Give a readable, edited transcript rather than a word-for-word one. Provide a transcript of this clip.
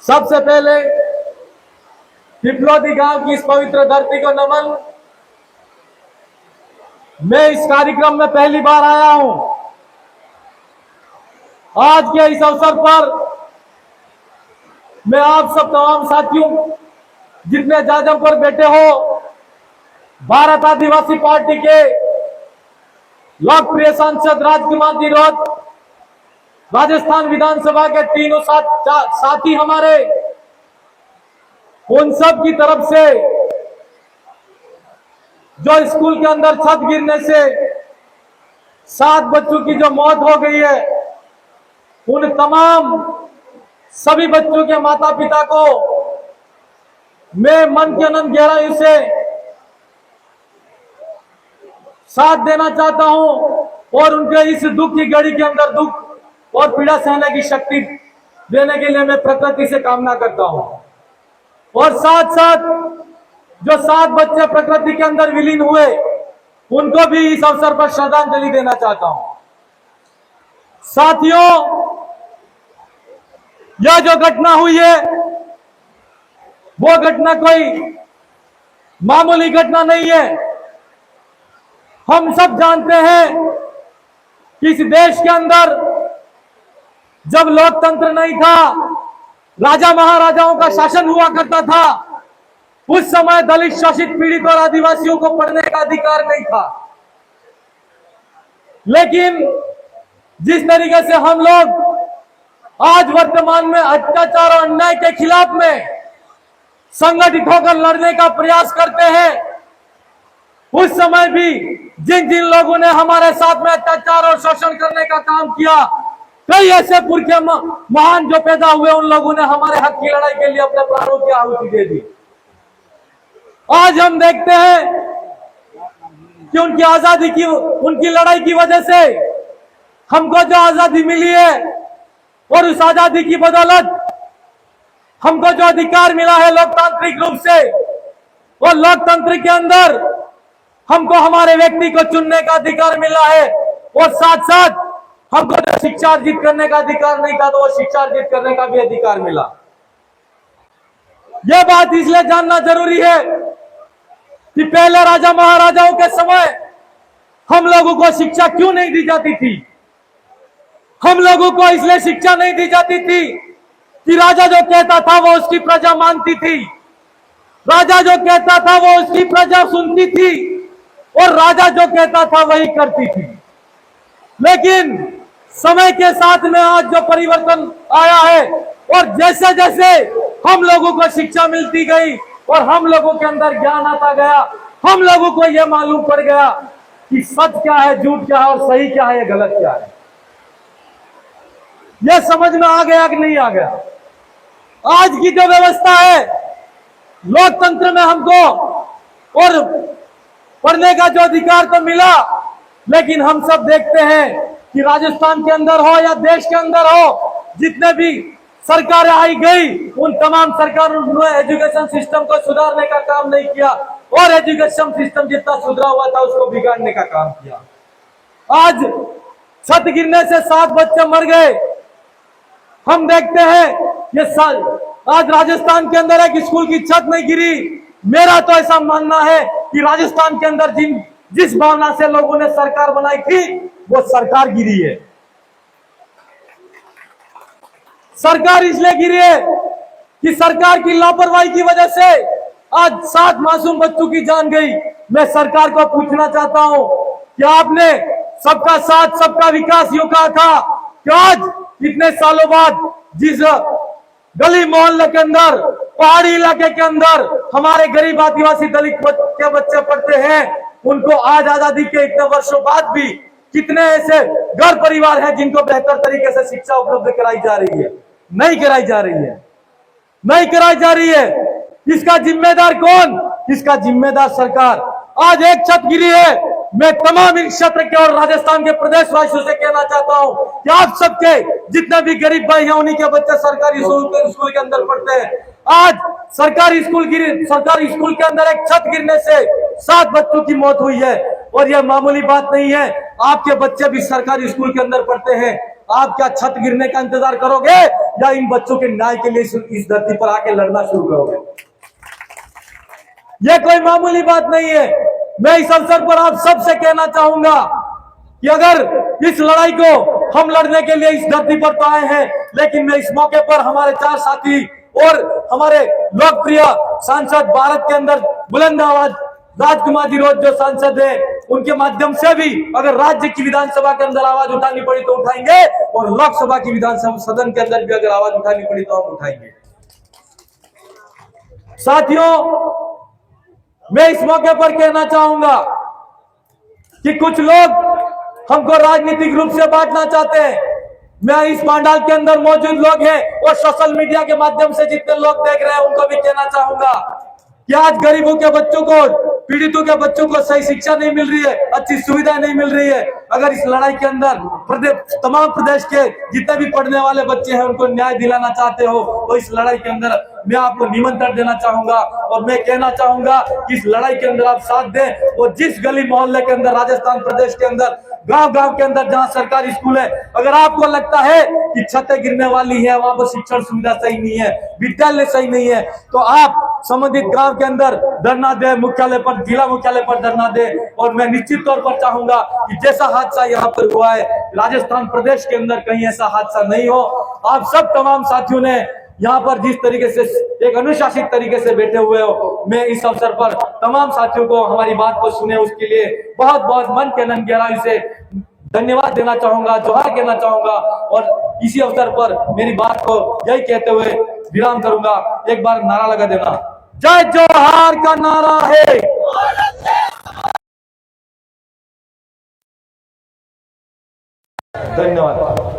सबसे पहले पिपलोदी गांव की इस पवित्र धरती को नमन। मैं इस कार्यक्रम में पहली बार आया हूं। आज के इस अवसर पर मैं आप सब तमाम साथियों, जितने जाजम पर बैठे हो, भारत आदिवासी पार्टी के लोकप्रिय सांसद राजकुमार तिरोत, राजस्थान विधानसभा के तीनों साथी हमारे, उन सब की तरफ से जो स्कूल के अंदर छत गिरने से 7 बच्चों की जो मौत हो गई है, उन तमाम सभी बच्चों के माता पिता को मैं मन के अनंत गहराई से साथ देना चाहता हूं और उनके इस दुख की घड़ी के अंदर दुख और पीड़ा सहने की शक्ति देने के लिए मैं प्रकृति से कामना करता हूं। और साथ साथ जो 7 बच्चे प्रकृति के अंदर विलीन हुए, उनको भी इस अवसर पर श्रद्धांजलि देना चाहता हूं। साथियों, यह जो घटना हुई है, वो घटना कोई मामूली घटना नहीं है। हम सब जानते हैं कि इस देश के अंदर जब लोकतंत्र नहीं था, राजा महाराजाओं का शासन हुआ करता था, उस समय दलित शोषित पीड़ित और आदिवासियों को पढ़ने का अधिकार नहीं था। लेकिन जिस तरीके से हम लोग आज वर्तमान में अत्याचार और अन्याय के खिलाफ में संगठित होकर लड़ने का प्रयास करते हैं, उस समय भी जिन जिन लोगों ने हमारे साथ में अत्याचार और शोषण करने का काम किया, कई ऐसे पुरखे महान जो पैदा हुए, उन लोगों ने हमारे हक की लड़ाई के लिए अपने प्राणों की आहुति दे दी। आज हम देखते हैं कि उनकी आजादी की, उनकी लड़ाई की वजह से हमको जो आजादी मिली है, और उस आजादी की बदौलत हमको जो अधिकार मिला है लोकतांत्रिक रूप से, और लोकतंत्र के अंदर हमको हमारे व्यक्ति को चुनने का अधिकार मिला है, और साथ साथ हमको जो शिक्षा अर्जित करने का अधिकार नहीं था, तो वो शिक्षा अर्जित करने का भी अधिकार मिला। यह बात इसलिए जानना जरूरी है कि पहले राजा महाराजाओं के समय हम लोगों को शिक्षा क्यों नहीं दी जाती थी। हम लोगों को इसलिए शिक्षा नहीं दी जाती थी कि राजा जो कहता था वो उसकी प्रजा मानती थी, राजा जो कहता था वो उसकी प्रजा सुनती थी, और राजा जो कहता था वही करती थी। लेकिन समय के साथ में आज जो परिवर्तन आया है, और जैसे जैसे हम लोगों को शिक्षा मिलती गई और हम लोगों के अंदर ज्ञान आता गया, हम लोगों को यह मालूम पड़ गया कि सच क्या है, झूठ क्या है, और सही क्या है, गलत क्या है। यह समझ में आ गया कि नहीं आ गया। आज की जो व्यवस्था है लोकतंत्र में, हमको और पढ़ने का जो अधिकार तो मिला, लेकिन हम सब देखते हैं कि राजस्थान के अंदर हो या देश के अंदर हो, जितने भी सरकारें आई गई, उन तमाम सरकारों ने एजुकेशन सिस्टम को सुधारने का काम नहीं किया, और एजुकेशन सिस्टम जितना सुधरा हुआ था उसको बिगाड़ने का काम किया। आज छत गिरने से 7 बच्चे मर गए। हम देखते हैं ये आज राजस्थान के अंदर एक स्कूल की छत नहीं गिरी। मेरा तो ऐसा मानना है कि राजस्थान के अंदर जिस भावना से लोगों ने सरकार बनाई थी, वो सरकार गिरी है। सरकार इसलिए गिरी है कि सरकार की लापरवाही की वजह से आज 7 मासूम बच्चों की जान गई। मैं सरकार को पूछना चाहता हूं कि आपने सबका साथ सबका विकास यूं कहा था, कि आज इतने सालों बाद जिस गली मोहल्ले के अंदर, पहाड़ी इलाके के अंदर हमारे गरीब आदिवासी दलित के बच्चे पढ़ते हैं, उनको आज आजादी के इतने वर्षों बाद भी कितने ऐसे घर परिवार हैं जिनको बेहतर तरीके से शिक्षा उपलब्ध कराई जा रही है? नहीं कराई जा रही है, नहीं कराई जा रही है। इसका जिम्मेदार कौन? इसका जिम्मेदार सरकार। आज एक छत गिरी है। मैं तमाम इस क्षेत्र के और राजस्थान के प्रदेशवासियों से कहना चाहता हूं कि आप सबके जितने भी गरीब भाई हैं, उन्हीं के बच्चे सरकारी स्कूल के अंदर पढ़ते हैं। आज सरकारी स्कूल के अंदर एक छत गिरने से 7 बच्चों की मौत हुई है, और यह मामूली बात नहीं है। आपके बच्चे भी सरकारी स्कूल के अंदर पढ़ते हैं, आप क्या छत गिरने का इंतजार करोगे या इन बच्चों के न्याय के लिए इस धरती पर आके लड़ना शुरू करोगे? यह कोई मामूली बात नहीं है। मैं इस अवसर पर आप सबसे कहना चाहूंगा कि अगर इस लड़ाई को हम लड़ने के लिए इस धरती पर तो आए हैं, लेकिन मैं इस मौके पर हमारे 4 साथी और हमारे लोकप्रिय सांसद भारत के अंदर बुलंद आवाज राजकुमार जी रोज जो सांसद है, उनके माध्यम से भी अगर राज्य की विधानसभा के अंदर आवाज उठानी पड़ी तो उठाएंगे, और लोकसभा की विधानसभा सदन के अंदर भी अगर आवाज उठानी पड़ी तो हम उठाएंगे। साथियों, मैं इस मौके पर कहना चाहूंगा कि कुछ लोग हमको राजनीतिक रूप से बांटना चाहते हैं। मैं इस पंडाल के अंदर मौजूद लोग हैं और सोशल मीडिया के माध्यम से जितने लोग देख रहे हैं उनको भी कहना चाहूंगा कि आज गरीबों के बच्चों को, पीड़ितों के बच्चों को सही शिक्षा नहीं मिल रही है, अच्छी सुविधाएं नहीं मिल रही है। अगर इस लड़ाई के अंदर तमाम प्रदेश के जितने भी पढ़ने वाले बच्चे हैं उनको न्याय दिलाना चाहते हो तो इस लड़ाई के अंदर मैं आपको निमंत्रण देना चाहूंगा और मैं कहना चाहूंगा कि इस लड़ाई के अंदर आप साथ दें। और जिस गली मोहल्ले के अंदर राजस्थान प्रदेश के अंदर गांव-गांव के अंदर जहां सरकारी स्कूल है, अगर आपको लगता है कि छतें गिरने वाली है, वहां पर शिक्षण सुविधा सही नहीं है, विद्यालय सही नहीं है, तो आप संबंधित गांव के अंदर धरना दे, मुख्यालय पर, जिला मुख्यालय पर धरना दे। और मैं निश्चित तौर पर चाहूंगा कि जैसा हादसा यहाँ पर हुआ है राजस्थान प्रदेश के अंदर कहीं ऐसा हादसा नहीं हो। आप सब तमाम साथियों ने यहाँ पर जिस तरीके से एक अनुशासित तरीके से बैठे हुए हो, मैं इस अवसर पर तमाम साथियों को हमारी बात को सुने उसके लिए बहुत बहुत मन के गहराई से धन्यवाद देना चाहूंगा, जोहार कहना चाहूंगा। और इसी अवसर पर मेरी बात को यही कहते हुए विराम करूंगा। एक बार नारा लगा देना, जय जोहार का नारा है। धन्यवाद।